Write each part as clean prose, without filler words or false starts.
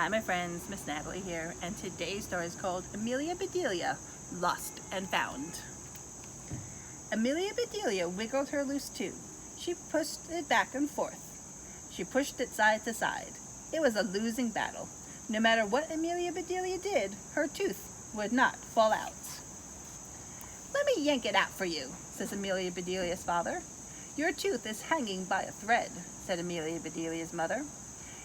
Hi my friends, Miss Natalie here, and today's story is called Amelia Bedelia, Lost and Found. Amelia Bedelia wiggled her loose tooth. She pushed it back and forth. She pushed it side to side. It was a losing battle. No matter what Amelia Bedelia did, her tooth would not fall out. "Let me yank it out for you," says Amelia Bedelia's father. "Your tooth is hanging by a thread," said Amelia Bedelia's mother.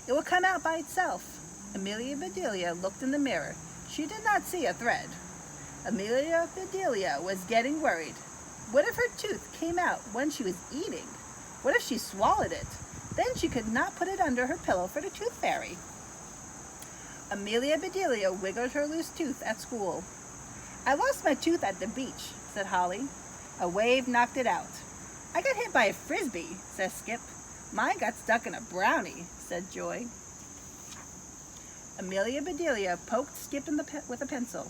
"It will come out by itself." Amelia Bedelia looked in the mirror. She did not see a thread. Amelia Bedelia was getting worried. What if her tooth came out when she was eating? What if she swallowed it? Then she could not put it under her pillow for the tooth fairy. Amelia Bedelia wiggled her loose tooth at school. "I lost my tooth at the beach," said Holly. "A wave knocked it out." "I got hit by a frisbee," said Skip. "Mine got stuck in a brownie," said Joy. Amelia Bedelia poked Skip with a pencil.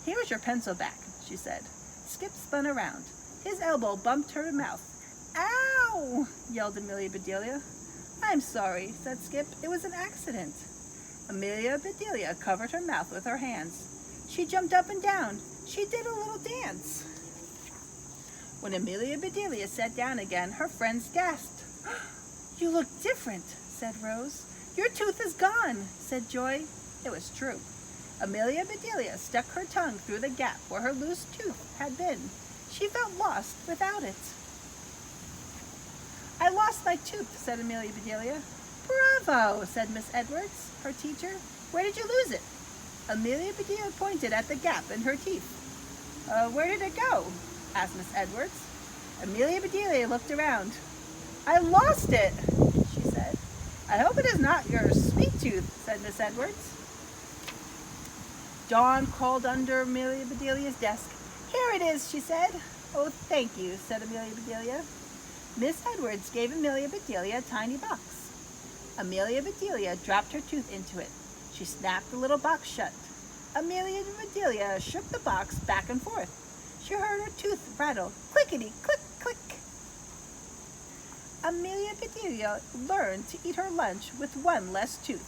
"Here's your pencil back," she said. Skip spun around. His elbow bumped her mouth. "Ow!" yelled Amelia Bedelia. "I'm sorry," said Skip. "It was an accident." Amelia Bedelia covered her mouth with her hands. She jumped up and down. She did a little dance. When Amelia Bedelia sat down again, her friends gasped. "You look different," said Rose. "Your tooth is gone," said Joy. It was true. Amelia Bedelia stuck her tongue through the gap where her loose tooth had been. She felt lost without it. "I lost my tooth," said Amelia Bedelia. "Bravo," said Miss Edwards, her teacher. "Where did you lose it?" Amelia Bedelia pointed at the gap in her teeth. Where did it go?" asked Miss Edwards. Amelia Bedelia looked around. "I lost it," she said. "I hope it is not your sweet tooth," said Miss Edwards. Dawn crawled under Amelia Bedelia's desk. "Here it is," she said. "Oh, thank you," said Amelia Bedelia. Miss Edwards gave Amelia Bedelia a tiny box. Amelia Bedelia dropped her tooth into it. She snapped the little box shut. Amelia Bedelia shook the box back and forth. She heard her tooth rattle, clickety, click, click. Amelia Bedelia learned to eat her lunch with one less tooth.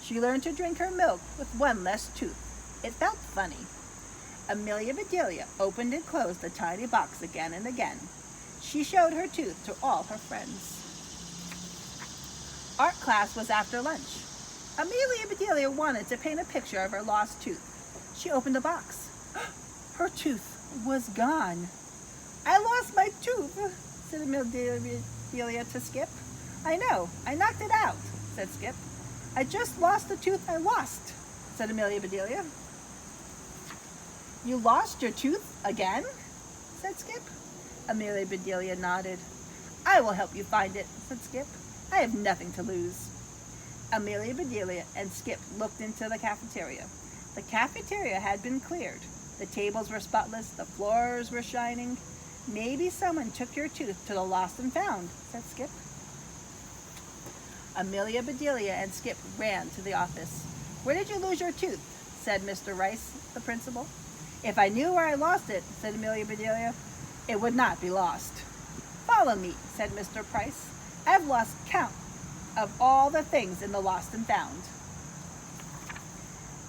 She learned to drink her milk with one less tooth. It felt funny. Amelia Bedelia opened and closed the tiny box again and again. She showed her tooth to all her friends. Art class was after lunch. Amelia Bedelia wanted to paint a picture of her lost tooth. She opened the box. Her tooth was gone. "I lost my tooth," said Amelia Bedelia to Skip. "I know, I knocked it out," said Skip. "I just lost the tooth I lost," said Amelia Bedelia. "You lost your tooth again?" said Skip. Amelia Bedelia nodded. "I will help you find it," said Skip. "I have nothing to lose." Amelia Bedelia and Skip looked into the cafeteria. The cafeteria had been cleared. The tables were spotless, the floors were shining. "Maybe someone took your tooth to the lost and found," said Skip. Amelia Bedelia and Skip ran to the office. "Where did you lose your tooth?" said Mr. Rice, the principal. "If I knew where I lost it," said Amelia Bedelia, "it would not be lost." "Follow me," said Mr. Price. "I've lost count of all the things in the lost and found."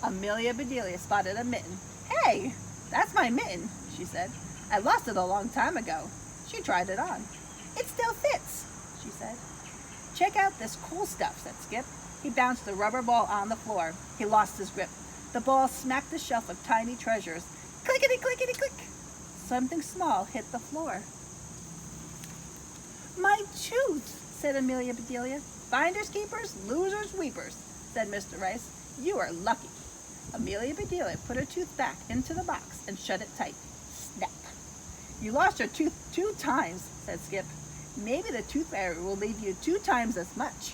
Amelia Bedelia spotted a mitten. "Hey, that's my mitten," she said. "I lost it a long time ago." She tried it on. "It still fits," she said. "Check out this cool stuff," said Skip. He bounced the rubber ball on the floor. He lost his grip. The ball smacked the shelf of tiny treasures. Clickety, clickety, click. Something small hit the floor. "My tooth," said Amelia Bedelia. "Finders keepers, losers weepers," said Mr. Rice. "You are lucky." Amelia Bedelia put her tooth back into the box and shut it tight. Snap. "You lost your tooth 2 times, said Skip. "Maybe the tooth fairy will leave you 2 times as much."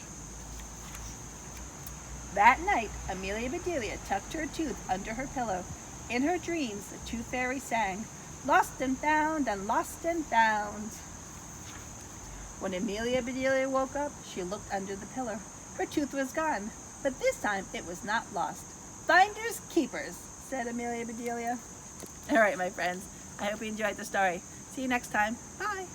That night, Amelia Bedelia tucked her tooth under her pillow. In her dreams, the tooth fairy sang, "Lost and found and lost and found." When Amelia Bedelia woke up, she looked under the pillow. Her tooth was gone, but this time it was not lost. "Finders keepers," said Amelia Bedelia. All right, my friends, I hope you enjoyed the story. See you next time. Bye.